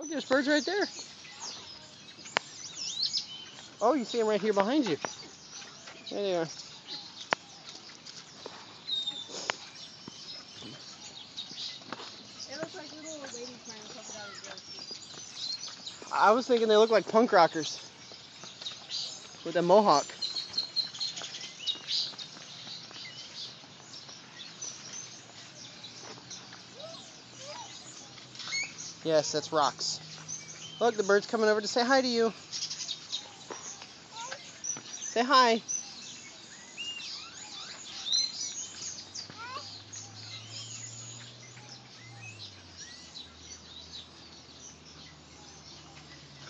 Look, there's birds right there. Oh, you see them right here behind you. There they are. They look like little old ladies wearing polka dotted dresses. I was thinking they look like punk rockers with a mohawk. Yes, that's rocks. Look, the bird's coming over to say hi to you. Say hi.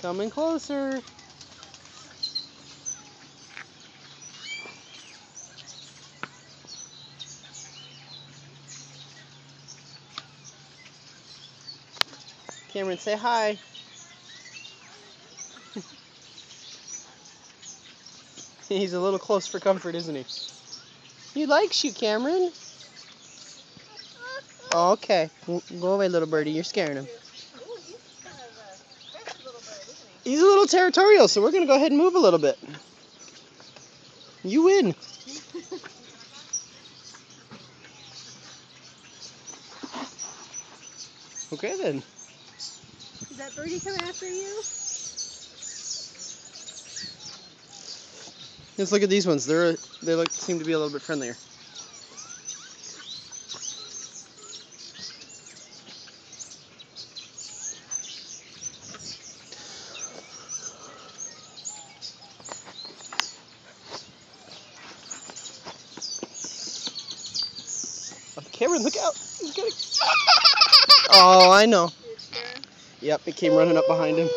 Coming closer. Cameron, say hi. He's a little close for comfort, isn't he? He likes you, Cameron. Oh, okay. Go away, little birdie. You're scaring him. Ooh, he's kind of a fresh little bird, isn't he? He's a little territorial, so we're going to go ahead and move a little bit. You win. Okay, then. Is that birdie coming after you? Let's look at these ones. They seem to be a little bit friendlier. Cameron, look out! He's getting... Oh, I know. Yep, it came running up behind him.